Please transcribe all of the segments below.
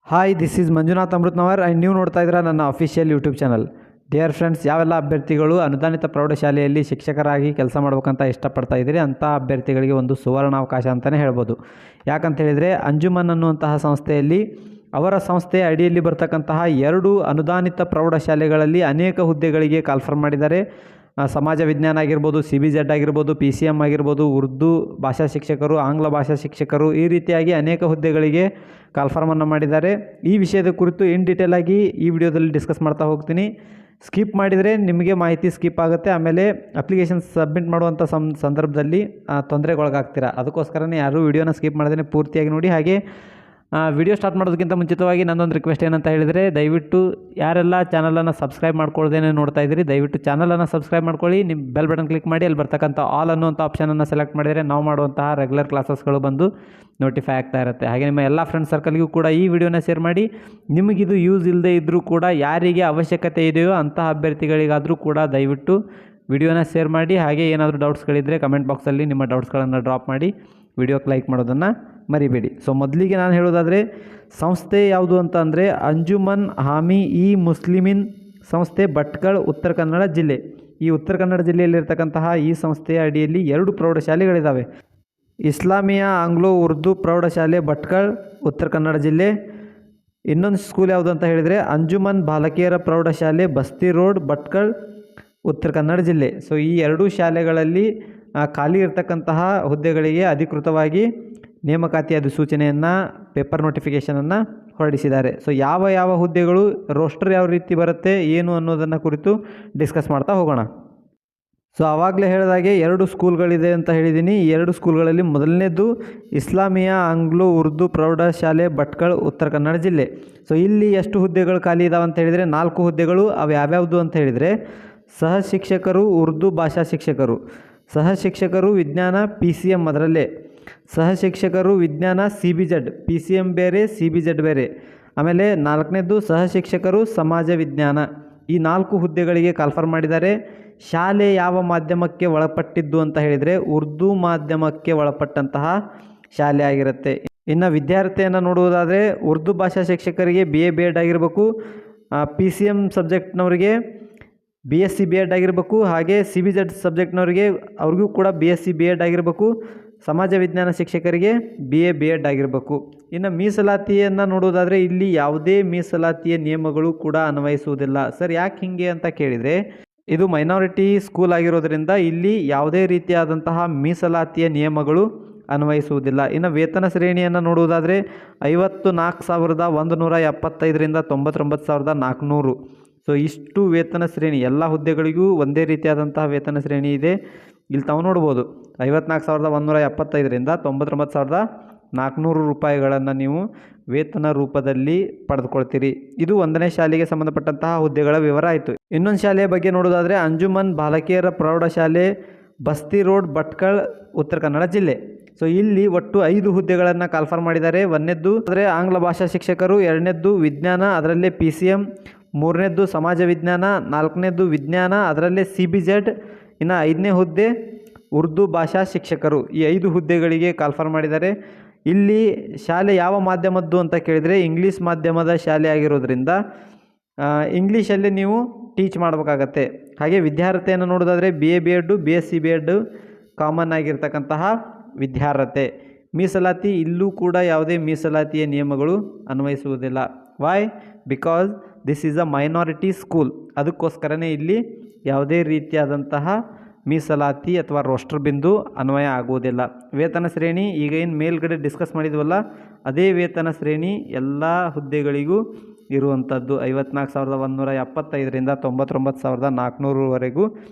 Hi, this is Manjunath Amritnavar and ನೀವು ನೋಡ್ತಾ ಇದ್ದೀರಾ ನನ್ನ official YouTube channel. Dear friends, ಯಾವೆಲ್ಲ ಅಭ್ಯರ್ಥಿಗಳು ಅನುದಾನಿತ ಪ್ರೌಢಶಾಲೆಯಲ್ಲಿ ಶಿಕ್ಷಕರಾಗಿ ಕೆಲಸ ಮಾಡ್ಬೇಕಂತ ಇಷ್ಟಪಡ್ತಾ ಇದ್ದೀರಿ ಅಂಥ ಅಭ್ಯರ್ಥಿಗಳಿಗೆ ಒಂದು ಸುವರ್ಣಾವಕಾಶ ಅಂತಲೇ ಹೇಳ್ಬೋದು. ಯಾಕಂತ ಹೇಳಿದರೆ, ಅಂಜುಮನ್ ಅನ್ನುವಂತಹ ಸಂಸ್ಥೆಯಲ್ಲಿ ಅವರ ಸಂಸ್ಥೆಯ ಅಡಿಯಲ್ಲಿ ಬರ್ತಕ್ಕಂತಹ 2 ಅನುದಾನಿತ ಪ್ರೌಢಶಾಲೆಗಳಲ್ಲಿ ಅನೇಕ ಹುದ್ದೆಗಳಿಗೆ ಕಾಲ್ಫರ್ ಮಾಡಿದ್ದಾರೆ. ಸಮಾಜ ವಿಜ್ಞಾನ ಆಗಿರ್ಬೋದು, CBZ ಆಗಿರ್ಬೋದು, PCM ಆಗಿರ್ಬೋದು, ಉರ್ದು ಭಾಷಾ ಶಿಕ್ಷಕರು, ಆಂಗ್ಲ ಭಾಷಾ ಶಿಕ್ಷಕರು, ಈ ರೀತಿಯಾಗಿ ಅನೇಕ ಹುದ್ದೆಗಳಿಗೆ ಕಾಲ್ಫಾರ್ಮನ್ನು ಮಾಡಿದ್ದಾರೆ. ಈ ವಿಷಯದ ಕುರಿತು ಇನ್ ಡೀಟೇಲ್ ಆಗಿ ಈ ವಿಡಿಯೋದಲ್ಲಿ ಡಿಸ್ಕಸ್ ಮಾಡ್ತಾ ಹೋಗ್ತೀನಿ. ಸ್ಕಿಪ್ ಮಾಡಿದರೆ ನಿಮಗೆ ಮಾಹಿತಿ ಸ್ಕಿಪ್ ಆಗುತ್ತೆ. ಆಮೇಲೆ ಅಪ್ಲಿಕೇಶನ್ ಸಬ್ಮಿಟ್ ಮಾಡುವಂಥ ಸಂದರ್ಭದಲ್ಲಿ ತೊಂದರೆಗೊಳಗಾಗ್ತೀರಾ. ಅದಕ್ಕೋಸ್ಕರನೇ ಯಾರೂ ವಿಡಿಯೋನ ಸ್ಕಿಪ್ ಮಾಡದೇ ಪೂರ್ತಿಯಾಗಿ ನೋಡಿ. ಹಾಗೆ ವಿಡಿಯೋ ಸ್ಟಾರ್ಟ್ ಮಾಡೋದಕ್ಕಿಂತ ಮುಂಚಿತವಾಗಿ ನನ್ನೊಂದು ರಿಕ್ವೆಸ್ಟ್ ಏನಂತ ಹೇಳಿದರೆ, ದಯವಿಟ್ಟು ಯಾರೆಲ್ಲ ಚಾನಲನ್ನು ಸಬ್ಸ್ಕ್ರೈಬ್ ಮಾಡ್ಕೊಳ್ಳೋದೇನೆ ನೋಡ್ತಾ ಇದ್ದೀರಿ, ದಯವಿಟ್ಟು ಚಾನಲನ್ನು ಸಬ್ಸ್ಕ್ರೈಬ್ ಮಾಡ್ಕೊಳ್ಳಿ. ನಿಮ್ಮ ಬೆಲ್ ಬಟನ್ ಕ್ಲಿಕ್ ಮಾಡಿ ಅಲ್ಲಿ ಬರ್ತಕ್ಕಂಥ ಆಲ್ ಅನ್ನುವಂಥ ಆಪ್ಷನನ್ನು ಸೆಲೆಕ್ಟ್ ಮಾಡಿದರೆ ನಾವು ಮಾಡುವಂತಹ ರೆಗ್ಯುಲರ್ ಕ್ಲಾಸಸ್ಗಳು ಬಂದು ನೋಟಿಫೈ ಆಗ್ತಾ ಇರುತ್ತೆ. ಹಾಗೆ ನಿಮ್ಮ ಎಲ್ಲ ಫ್ರೆಂಡ್ಸ್ ಸರ್ಕಲ್ಗೂ ಕೂಡ ಈ ವಿಡಿಯೋನ ಶೇರ್ ಮಾಡಿ. ನಿಮಗಿದು ಯೂಸ್ ಇಲ್ಲದೆ ಇದ್ದರೂ ಕೂಡ ಯಾರಿಗೆ ಅವಶ್ಯಕತೆ ಇದೆಯೋ ಅಂತಹ ಅಭ್ಯರ್ಥಿಗಳಿಗಾದರೂ ಕೂಡ ದಯವಿಟ್ಟು ವಿಡಿಯೋನ ಶೇರ್ ಮಾಡಿ. ಹಾಗೆ ಏನಾದರೂ ಡೌಟ್ಸ್ಗಳಿದ್ದರೆ ಕಮೆಂಟ್ ಬಾಕ್ಸಲ್ಲಿ ನಿಮ್ಮ ಡೌಟ್ಸ್ಗಳನ್ನು ಡ್ರಾಪ್ ಮಾಡಿ. ವಿಡಿಯೋಕ್ಕೆ ಲೈಕ್ ಮಾಡೋದನ್ನು ಮರಿಬೇಡಿ. ಸೊ ಮೊದಲಿಗೆ ನಾನು ಹೇಳೋದಾದರೆ, ಸಂಸ್ಥೆ ಯಾವುದು ಅಂತ ಅಂದರೆ ಅಂಜುಮನ್ ಹಾಮಿ ಇ ಮುಸ್ಲಿಮಿನ್ ಸಂಸ್ಥೆ, ಭಟ್ಕಳ, ಉತ್ತರ ಕನ್ನಡ ಜಿಲ್ಲೆ. ಈ ಉತ್ತರ ಕನ್ನಡ ಜಿಲ್ಲೆಯಲ್ಲಿರ್ತಕ್ಕಂತಹ ಈ ಸಂಸ್ಥೆಯ ಅಡಿಯಲ್ಲಿ 2 ಪ್ರೌಢಶಾಲೆಗಳಿದ್ದಾವೆ. ಇಸ್ಲಾಮಿಯಾ ಆಂಗ್ಲೋ ಉರ್ದು ಪ್ರೌಢಶಾಲೆ, ಭಟ್ಕಳ, ಉತ್ತರ ಕನ್ನಡ ಜಿಲ್ಲೆ. ಇನ್ನೊಂದು ಸ್ಕೂಲ್ ಯಾವುದು ಅಂತ ಹೇಳಿದರೆ ಅಂಜುಮನ್ ಬಾಲಕಿಯರ ಪ್ರೌಢಶಾಲೆ, ಬಸ್ತಿ ರೋಡ್, ಭಟ್ಕಳ, ಉತ್ತರ ಕನ್ನಡ ಜಿಲ್ಲೆ. ಸೊ ಈ 2 ಶಾಲೆಗಳಲ್ಲಿ ಖಾಲಿ ಇರತಕ್ಕಂತಹ ಹುದ್ದೆಗಳಿಗೆ ಅಧಿಕೃತವಾಗಿ ನೇಮಕಾತಿ ಅಧಿಸೂಚನೆಯನ್ನು, ಪೇಪರ್ ನೋಟಿಫಿಕೇಷನನ್ನು ಹೊರಡಿಸಿದ್ದಾರೆ. ಸೊ ಯಾವ ಹುದ್ದೆಗಳು, ರೋಸ್ಟರ್ ಯಾವ ರೀತಿ ಬರುತ್ತೆ, ಏನು ಅನ್ನೋದನ್ನು ಕುರಿತು ಡಿಸ್ಕಸ್ ಮಾಡ್ತಾ ಹೋಗೋಣ. ಸೊ ಆವಾಗಲೇ ಹೇಳಿದಾಗೆ 2 ಸ್ಕೂಲ್ಗಳಿದೆ ಅಂತ ಹೇಳಿದ್ದೀನಿ. ಈ 2 ಸ್ಕೂಲ್ಗಳಲ್ಲಿ ಮೊದಲನೇದು ಇಸ್ಲಾಮಿಯಾ ಆಂಗ್ಲೋ ಉರ್ದು ಪ್ರೌಢಶಾಲೆ, ಭಟ್ಕಳ, ಉತ್ತರ ಕನ್ನಡ ಜಿಲ್ಲೆ. ಸೊ ಇಲ್ಲಿ ಎಷ್ಟು ಹುದ್ದೆಗಳು ಖಾಲಿ ಇದಾವೆ ಅಂತ ಹೇಳಿದರೆ 4 ಹುದ್ದೆಗಳು. ಅವು ಯಾವ್ಯಾವುದು ಅಂತ ಹೇಳಿದರೆ, ಸಹ ಶಿಕ್ಷಕರು ಉರ್ದು ಭಾಷಾ ಶಿಕ್ಷಕರು, ಸಹ ಶಿಕ್ಷಕರು ವಿಜ್ಞಾನ PCM, ಅದರಲ್ಲೇ ಸಹ ಶಿಕ್ಷಕರು ವಿಜ್ಞಾನ CBZ, PCM ಬೇರೆ, CBZ ಬೇರೆ. ಆಮೇಲೆ 4ನೇದು ಸಹ ಶಿಕ್ಷಕರು ಸಮಾಜ ವಿಜ್ಞಾನ. ಈ 4 ಹುದ್ದೆಗಳಿಗೆ ಕಾಲ್ಫರ್ ಮಾಡಿದ್ದಾರೆ. ಶಾಲೆ ಯಾವ ಮಾಧ್ಯಮಕ್ಕೆ ಒಳಪಟ್ಟಿದ್ದು ಅಂತ ಹೇಳಿದರೆ ಉರ್ದು ಮಾಧ್ಯಮಕ್ಕೆ ಒಳಪಟ್ಟಂತಹ ಶಾಲೆ ಆಗಿರುತ್ತೆ. ಇನ್ನು ವಿದ್ಯಾರ್ಥಿಯನ್ನು ನೋಡುವುದಾದರೆ ಉರ್ದು ಭಾಷಾ ಶಿಕ್ಷಕರಿಗೆ BA B.Ed ಆಗಿರಬೇಕು, PCM ಸಬ್ಜೆಕ್ಟ್ನವರಿಗೆ BSc B.Ed ಆಗಿರಬೇಕು, ಹಾಗೆ CBZ ಸಬ್ಜೆಕ್ಟ್ನವರಿಗೆ ಅವ್ರಿಗೂ ಕೂಡ BSc B.Ed ಆಗಿರಬೇಕು, ಸಮಾಜ ವಿಜ್ಞಾನ ಶಿಕ್ಷಕರಿಗೆ BA B.Ed ಆಗಿರಬೇಕು. ಇನ್ನು ಮೀಸಲಾತಿಯನ್ನು ನೋಡೋದಾದರೆ ಇಲ್ಲಿ ಯಾವುದೇ ಮೀಸಲಾತಿಯ ನಿಯಮಗಳು ಕೂಡ ಅನ್ವಯಿಸುವುದಿಲ್ಲ. ಸರ್, ಯಾಕೆ ಹೀಗೆ ಅಂತ ಕೇಳಿದರೆ, ಇದು ಮೈನಾರಿಟಿ ಸ್ಕೂಲ್ ಆಗಿರೋದ್ರಿಂದ ಇಲ್ಲಿ ಯಾವುದೇ ರೀತಿಯಾದಂತಹ ಮೀಸಲಾತಿಯ ನಿಯಮಗಳು ಅನ್ವಯಿಸುವುದಿಲ್ಲ. ಇನ್ನು ವೇತನ ಶ್ರೇಣಿಯನ್ನು ನೋಡುವುದಾದರೆ 54,175ರಿಂದ 99,400. ಸೊ ಇಷ್ಟು ವೇತನ ಶ್ರೇಣಿ ಎಲ್ಲ ಹುದ್ದೆಗಳಿಗೂ ಒಂದೇ ರೀತಿಯಾದಂತಹ ವೇತನ ಶ್ರೇಣಿ ಇದೆ. ಇಲ್ಲಿ ತಾವು ನೋಡ್ಬೋದು, 54,175ರಿಂದ 99,400 ರೂಪಾಯಿಗಳನ್ನು ನೀವು ವೇತನ ರೂಪದಲ್ಲಿ ಪಡೆದುಕೊಳ್ತೀರಿ. ಇದು 1ನೇ ಶಾಲೆಗೆ ಸಂಬಂಧಪಟ್ಟಂತಹ ಹುದ್ದೆಗಳ ವಿವರ ಆಯಿತು. ಇನ್ನೊಂದು ಶಾಲೆಯ ಬಗ್ಗೆ ನೋಡೋದಾದರೆ ಅಂಜುಮನ್ ಬಾಲಕಿಯರ ಪ್ರೌಢಶಾಲೆ, ಬಸ್ತಿ ರೋಡ್, ಭಟ್ಕಳ, ಉತ್ತರ ಕನ್ನಡ ಜಿಲ್ಲೆ. ಸೊ ಇಲ್ಲಿ ಒಟ್ಟು 5 ಹುದ್ದೆಗಳನ್ನು ಕಾಲ್ಫರ್ ಮಾಡಿದ್ದಾರೆ. 1ನೇದ್ದು ಅಂದರೆ ಆಂಗ್ಲ ಭಾಷಾ ಶಿಕ್ಷಕರು, 2ನೇದ್ದು ವಿಜ್ಞಾನ, ಅದರಲ್ಲೇ PCM, 3ನೇದ್ದು ಸಮಾಜ ವಿಜ್ಞಾನ, 4ನೇದ್ದು ವಿಜ್ಞಾನ, ಅದರಲ್ಲೇ CBZ, ಇನ್ನು 5ನೇ ಹುದ್ದೆ ಉರ್ದು ಭಾಷಾ ಶಿಕ್ಷಕರು. ಈ 5 ಹುದ್ದೆಗಳಿಗೆ ಕಾಲ್ಫರ್ ಮಾಡಿದ್ದಾರೆ. ಇಲ್ಲಿ ಶಾಲೆ ಯಾವ ಮಾಧ್ಯಮದ್ದು ಅಂತ ಕೇಳಿದರೆ ಇಂಗ್ಲೀಷ್ ಮಾಧ್ಯಮದ ಶಾಲೆ ಆಗಿರೋದ್ರಿಂದ ಇಂಗ್ಲೀಷಲ್ಲಿ ನೀವು ಟೀಚ್ ಮಾಡಬೇಕಾಗತ್ತೆ. ಹಾಗೆ ವಿದ್ಯಾರ್ಹತೆಯನ್ನು ನೋಡೋದಾದರೆ BA B.Ed, BSc B.Ed common ಆಗಿರ್ತಕ್ಕಂತಹ ವಿದ್ಯಾರ್ಹತೆ. ಮೀಸಲಾತಿ ಇಲ್ಲೂ ಕೂಡ ಯಾವುದೇ ಮೀಸಲಾತಿಯ ನಿಯಮಗಳು ಅನ್ವಯಿಸುವುದಿಲ್ಲ. Why? Because this is a minority school. ಅದಕ್ಕೋಸ್ಕರನೇ ಇಲ್ಲಿ ಯಾವುದೇ ರೀತಿಯಾದಂತಹ ಮೀಸಲಾತಿ ಅಥವಾ ರೋಸ್ಟರ್ ಬಿಂದು ಅನ್ವಯ ಆಗುವುದಿಲ್ಲ. ವೇತನ ಶ್ರೇಣಿ ಈಗ ಏನು ಮೇಲ್ಗಡೆ ಡಿಸ್ಕಸ್ ಮಾಡಿದ್ವಲ್ಲ, ಅದೇ ವೇತನ ಶ್ರೇಣಿ ಎಲ್ಲ ಹುದ್ದೆಗಳಿಗೂ ಇರುವಂಥದ್ದು. 54,175ರಿಂದ 99,400ವರೆಗೂ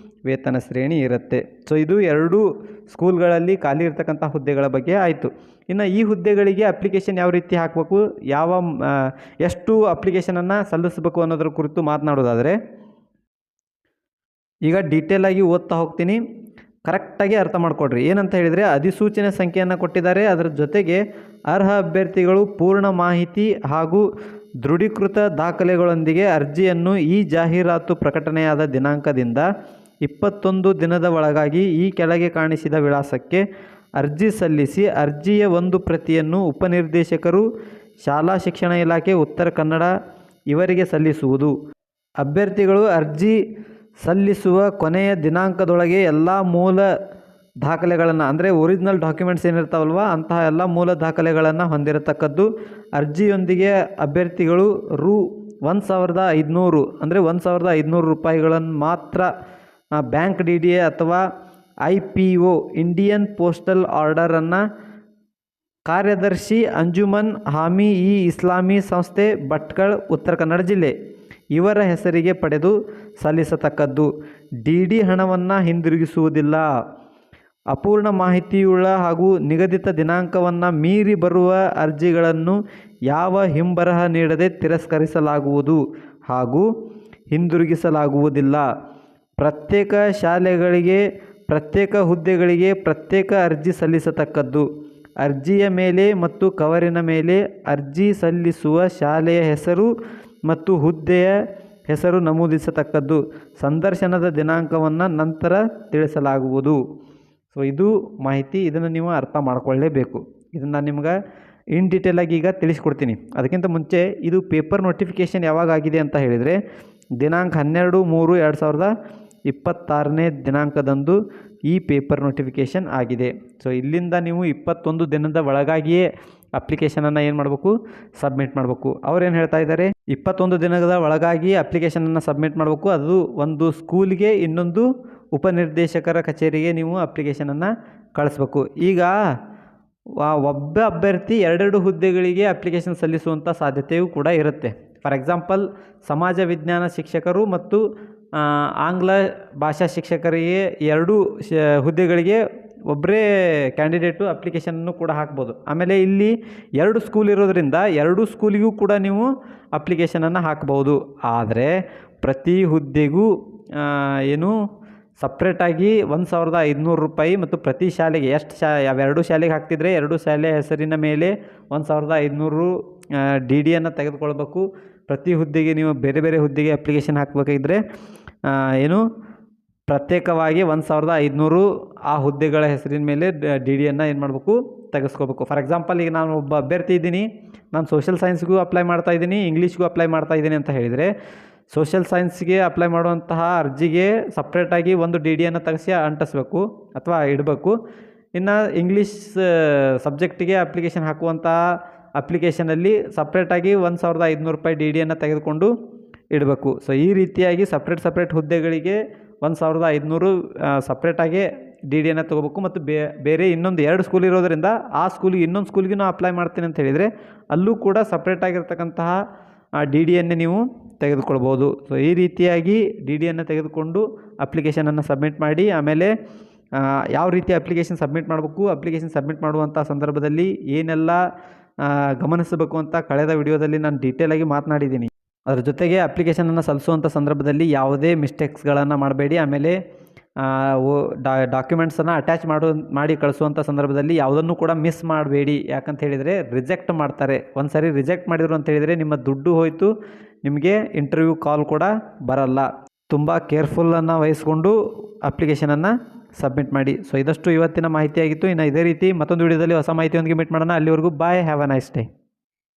ವೇತನ ಶ್ರೇಣಿ ಇರುತ್ತೆ. ಸೊ ಇದು 2 ಸ್ಕೂಲ್ಗಳಲ್ಲಿ ಖಾಲಿ ಇರ್ತಕ್ಕಂಥ ಹುದ್ದೆಗಳ ಬಗ್ಗೆ ಆಯಿತು. ಇನ್ನು ಈ ಹುದ್ದೆಗಳಿಗೆ ಅಪ್ಲಿಕೇಶನ್ ಯಾವ ರೀತಿ ಹಾಕಬೇಕು, ಎಷ್ಟು ಅಪ್ಲಿಕೇಶನನ್ನು ಸಲ್ಲಿಸಬೇಕು ಅನ್ನೋದ್ರ ಕುರಿತು ಮಾತನಾಡೋದಾದರೆ, ಈಗ ಡೀಟೇಲಾಗಿ ಓದ್ತಾ ಹೋಗ್ತೀನಿ, ಕರೆಕ್ಟಾಗಿ ಅರ್ಥ ಮಾಡ್ಕೊಡ್ರಿ. ಏನಂತ ಹೇಳಿದರೆ, ಅಧಿಸೂಚನೆ ಸಂಖ್ಯೆಯನ್ನು ಕೊಟ್ಟಿದ್ದಾರೆ. ಅದರ ಜೊತೆಗೆ ಅರ್ಹ ಅಭ್ಯರ್ಥಿಗಳು ಪೂರ್ಣ ಮಾಹಿತಿ ಹಾಗೂ ದೃಢೀಕೃತ ದಾಖಲೆಗಳೊಂದಿಗೆ ಅರ್ಜಿಯನ್ನು ಈ ಜಾಹೀರಾತು ಪ್ರಕಟಣೆಯಾದ ದಿನಾಂಕದಿಂದ 21 ದಿನದ ಒಳಗಾಗಿ ಈ ಕೆಳಗೆ ಕಾಣಿಸಿದ ವಿಳಾಸಕ್ಕೆ ಅರ್ಜಿ ಸಲ್ಲಿಸಿ ಅರ್ಜಿಯ ಒಂದು ಪ್ರತಿಯನ್ನು ಉಪನಿರ್ದೇಶಕರು ಶಾಲಾ ಶಿಕ್ಷಣ ಇಲಾಖೆ ಉತ್ತರ ಕನ್ನಡ ಇವರಿಗೆ ಸಲ್ಲಿಸುವುದು. ಅಭ್ಯರ್ಥಿಗಳು ಅರ್ಜಿ ಸಲ್ಲಿಸುವ ಕೊನೆಯ ದಿನಾಂಕದೊಳಗೆ ಎಲ್ಲ ಮೂಲ ದಾಖಲೆಗಳನ್ನು ಅಂದರೆ ಒರಿಜಿನಲ್ ಡಾಕ್ಯುಮೆಂಟ್ಸ್ ಏನಿರ್ತಾವಲ್ವ ಅಂತಹ ಎಲ್ಲ ಮೂಲ ದಾಖಲೆಗಳನ್ನು ಹೊಂದಿರತಕ್ಕದ್ದು. ಅರ್ಜಿಯೊಂದಿಗೆ ಅಭ್ಯರ್ಥಿಗಳು ರು 1,500 ಅಂದರೆ 1,500 ರೂಪಾಯಿಗಳನ್ನು ಮಾತ್ರ ಬ್ಯಾಂಕ್ DDA ಅಥವಾ IPO ಇಂಡಿಯನ್ ಪೋಸ್ಟಲ್ ಆರ್ಡರನ್ನು ಕಾರ್ಯದರ್ಶಿ ಅಂಜುಮನ್ ಹಾಮಿ ಇಸ್ಲಾಮಿ ಸಂಸ್ಥೆ ಭಟ್ಕಳ ಉತ್ತರ ಕನ್ನಡ ಜಿಲ್ಲೆ ಇವರ ಹೆಸರಿಗೆ ಪಡೆದು ಸಲ್ಲಿಸತಕ್ಕದ್ದು. DD ಹಣವನ್ನು ಹಿಂದಿರುಗಿಸುವುದಿಲ್ಲ. ಅಪೂರ್ಣ ಮಾಹಿತಿಯುಳ್ಳ ಹಾಗೂ ನಿಗದಿತ ದಿನಾಂಕವನ್ನು ಮೀರಿ ಬರುವ ಅರ್ಜಿಗಳನ್ನು ಯಾವ ಹಿಂಬರಹ ನೀಡದೆ ತಿರಸ್ಕರಿಸಲಾಗುವುದು ಹಾಗೂ ಹಿಂದಿರುಗಿಸಲಾಗುವುದಿಲ್ಲ. ಪ್ರತ್ಯೇಕ ಶಾಲೆಗಳಿಗೆ ಪ್ರತ್ಯೇಕ ಹುದ್ದೆಗಳಿಗೆ ಪ್ರತ್ಯೇಕ ಅರ್ಜಿ ಸಲ್ಲಿಸತಕ್ಕದ್ದು. ಅರ್ಜಿಯ ಮೇಲೆ ಮತ್ತು ಕವರಿನ ಮೇಲೆ ಅರ್ಜಿ ಸಲ್ಲಿಸುವ ಶಾಲೆಯ ಹೆಸರು ಮತ್ತು ಹುದ್ದೆಯ ಹೆಸರು ನಮೂದಿಸತಕ್ಕದ್ದು. ಸಂದರ್ಶನದ ದಿನಾಂಕವನ್ನು ನಂತರ ತಿಳಿಸಲಾಗುವುದು. ಸೊ ಇದು ಮಾಹಿತಿ, ಇದನ್ನು ನೀವು ಅರ್ಥ ಮಾಡ್ಕೊಳ್ಳೇಬೇಕು. ಇದನ್ನು ನಾನು ನಿಮ್ಗೆ ಇನ್ ಡೀಟೇಲಾಗಿ ಈಗ ತಿಳಿಸ್ಕೊಡ್ತೀನಿ. ಅದಕ್ಕಿಂತ ಮುಂಚೆ ಇದು ಪೇಪರ್ ನೋಟಿಫಿಕೇಷನ್ ಯಾವಾಗ ಆಗಿದೆ ಅಂತ ಹೇಳಿದರೆ ದಿನಾಂಕ 12/3/2026ನೇ ದಿನಾಂಕದಂದು ಈ ಪೇಪರ್ ನೋಟಿಫಿಕೇಷನ್ ಆಗಿದೆ. ಸೊ ಇಲ್ಲಿಂದ ನೀವು 21 ದಿನದ ಒಳಗಾಗಿಯೇ ಅಪ್ಲಿಕೇಶನನ್ನು ಏನು ಮಾಡಬೇಕು, ಸಬ್ಮಿಟ್ ಮಾಡಬೇಕು. ಅವ್ರೇನು ಹೇಳ್ತಾ ಇದ್ದಾರೆ, 21 ದಿನದ ಒಳಗಾಗಿ ಅಪ್ಲಿಕೇಶನನ್ನು ಸಬ್ಮಿಟ್ ಮಾಡಬೇಕು. ಅದು ಒಂದು ಸ್ಕೂಲ್ಗೆ, ಇನ್ನೊಂದು ಉಪನಿರ್ದೇಶಕರ ಕಚೇರಿಗೆ ನೀವು ಅಪ್ಲಿಕೇಶನನ್ನು ಕಳಿಸ್ಬೇಕು. ಈಗ ಒಬ್ಬ ಅಭ್ಯರ್ಥಿ 2 ಹುದ್ದೆಗಳಿಗೆ ಅಪ್ಲಿಕೇಶನ್ ಸಲ್ಲಿಸುವಂಥ ಸಾಧ್ಯತೆಯೂ ಕೂಡ ಇರುತ್ತೆ. ಫಾರ್ ಎಕ್ಸಾಂಪಲ್, ಸಮಾಜ ವಿಜ್ಞಾನ ಶಿಕ್ಷಕರು ಮತ್ತು ಆಂಗ್ಲ ಭಾಷಾ ಶಿಕ್ಷಕರಿಗೆ 2 ಹುದ್ದೆಗಳಿಗೆ ಒಬ್ಬರೇ ಕ್ಯಾಂಡಿಡೇಟು ಅಪ್ಲಿಕೇಶನನ್ನು ಕೂಡ ಹಾಕ್ಬೋದು. ಆಮೇಲೆ ಇಲ್ಲಿ 2 ಸ್ಕೂಲ್ ಇರೋದರಿಂದ 2 ಸ್ಕೂಲಿಗೂ ಕೂಡ ನೀವು ಅಪ್ಲಿಕೇಶನನ್ನು ಹಾಕ್ಬೋದು. ಆದರೆ ಪ್ರತಿ ಹುದ್ದೆಗೂ ಏನು ಸಪ್ರೇಟಾಗಿ 1,500 ರೂಪಾಯಿ ಮತ್ತು ಪ್ರತಿ ಶಾಲೆಗೆ ಎಷ್ಟು ಯಾವೆರಡು ಶಾಲೆಗೆ ಹಾಕ್ತಿದ್ರೆ 2 ಶಾಲೆ ಹೆಸರಿನ ಮೇಲೆ 1,500 DDಯನ್ನು ತೆಗೆದುಕೊಳ್ಬೇಕು. ಪ್ರತಿ ಹುದ್ದೆಗೆ ನೀವು ಬೇರೆ ಬೇರೆ ಹುದ್ದೆಗೆ ಅಪ್ಲಿಕೇಶನ್ ಹಾಕಬೇಕಾಗಿದ್ದರೆ ಏನು ಪ್ರತ್ಯೇಕವಾಗಿ 1,500 ಆ ಹುದ್ದೆಗಳ ಹೆಸರಿನ ಮೇಲೆ DDಯನ್ನು ಏನು ಮಾಡಬೇಕು, ತೆಗೆಸ್ಕೋಬೇಕು. ಫಾರ್ ಎಕ್ಸಾಂಪಲ್, ಈಗ ನಾನು ಒಬ್ಬ ಅಭ್ಯರ್ಥಿ ಇದ್ದೀನಿ, ನಾನು ಸೋಷಿಯಲ್ ಸೈನ್ಸ್ಗೂ ಅಪ್ಲೈ ಮಾಡ್ತಾಯಿದ್ದೀನಿ, ಇಂಗ್ಲೀಷ್ಗೂ ಅಪ್ಲೈ ಮಾಡ್ತಾಯಿದ್ದೀನಿ ಅಂತ ಹೇಳಿದರೆ ಸೋಷಿಯಲ್ ಸೈನ್ಸ್ಗೆ ಅಪ್ಲೈ ಮಾಡುವಂತಹ ಅರ್ಜಿಗೆ ಸಪ್ರೇಟಾಗಿ ಒಂದು DDಯನ್ನು ತೆಗೆಸಿ ಅಂಟಿಸ್ಬೇಕು ಅಥವಾ ಇಡಬೇಕು. ಇನ್ನು ಇಂಗ್ಲೀಷ್ ಸಬ್ಜೆಕ್ಟಿಗೆ ಅಪ್ಲಿಕೇಶನ್ ಹಾಕುವಂತಹ ಅಪ್ಲಿಕೇಶನಲ್ಲಿ ಸಪ್ರೇಟಾಗಿ 1,500 ರೂಪಾಯಿ DDಯನ್ನು ತೆಗೆದುಕೊಂಡು ಇಡಬೇಕು. ಸೊ ಈ ರೀತಿಯಾಗಿ ಸಪ್ರೇಟ್ ಹುದ್ದೆಗಳಿಗೆ 1,500 ಸಪ್ರೇಟಾಗಿ DDಯನ್ನು ತೊಗೋಬೇಕು. ಮತ್ತು ಬೇರೆ ಇನ್ನೊಂದು 2 ಸ್ಕೂಲ್ ಇರೋದರಿಂದ ಆ ಸ್ಕೂಲಿಗೆ ಇನ್ನೊಂದು ಸ್ಕೂಲಿಗೆ ನಾವು ಅಪ್ಲೈ ಮಾಡ್ತೀನಿ ಅಂತ ಹೇಳಿದರೆ ಅಲ್ಲೂ ಕೂಡ ಸಪ್ರೇಟಾಗಿರ್ತಕ್ಕಂತಹ DDಯನ್ನೇ ನೀವು ತೆಗೆದುಕೊಳ್ಬೋದು. ಸೊ ಈ ರೀತಿಯಾಗಿ DDಯನ್ನು ತೆಗೆದುಕೊಂಡು ಅಪ್ಲಿಕೇಶನನ್ನು ಸಬ್ಮಿಟ್ ಮಾಡಿ. ಆಮೇಲೆ ಯಾವ ರೀತಿ ಅಪ್ಲಿಕೇಶನ್ ಸಬ್ಮಿಟ್ ಮಾಡಬೇಕು, ಅಪ್ಲಿಕೇಶನ್ ಸಬ್ಮಿಟ್ ಮಾಡುವಂಥ ಸಂದರ್ಭದಲ್ಲಿ ಏನೆಲ್ಲ ಗಮನಿಸಬೇಕು ಅಂತ ಕಳೆದ ವಿಡಿಯೋದಲ್ಲಿ ನಾನು ಡೀಟೇಲಾಗಿ ಮಾತನಾಡಿದ್ದೀನಿ. ಅದರ ಜೊತೆಗೆ ಅಪ್ಲಿಕೇಶನನ್ನು ಸಲ್ಲಿಸುವಂಥ ಸಂದರ್ಭದಲ್ಲಿ ಯಾವುದೇ ಮಿಸ್ಟೇಕ್ಸ್ಗಳನ್ನು ಮಾಡಬೇಡಿ. ಆಮೇಲೆ ಡಾಕ್ಯುಮೆಂಟ್ಸನ್ನು ಅಟ್ಯಾಚ್ ಮಾಡಿ ಕಳಿಸುವಂಥ ಸಂದರ್ಭದಲ್ಲಿ ಯಾವುದನ್ನು ಕೂಡ ಮಿಸ್ ಮಾಡಬೇಡಿ. ಯಾಕಂತ ಹೇಳಿದರೆ ರಿಜೆಕ್ಟ್ ಮಾಡ್ತಾರೆ. ಒಂದು ಸಾರಿ ರಿಜೆಕ್ಟ್ ಮಾಡಿದ್ರು ಅಂತ ಹೇಳಿದರೆ ನಿಮ್ಮ ದುಡ್ಡು ಹೋಯಿತು, ನಿಮಗೆ ಇಂಟರ್ವ್ಯೂ ಕಾಲ್ ಕೂಡ ಬರಲ್ಲ. ತುಂಬ ಕೇರ್ಫುಲ್ಲನ್ನು ವಹಿಸ್ಕೊಂಡು ಅಪ್ಲಿಕೇಶನನ್ನು ಸಬ್ಮಿಟ್ ಮಾಡಿ. ಸೊ ಇದಷ್ಟು ಇವತ್ತಿನ ಮಾಹಿತಿಯಾಗಿತ್ತು. ಇನ್ನು ಇದೇ ರೀತಿ ಮತ್ತೊಂದು ವಿಡಿಯೋದಲ್ಲಿ ಹೊಸ ಮಾಹಿತಿಯೊಂದಿಗೆ ಮೀಟ್ ಮಾಡೋಣ. ಅಲ್ಲಿವರೆಗೂ ಬಾಯ್, ಹ್ಯಾವ್ ಅ ನೈಸ್ ಡೇ.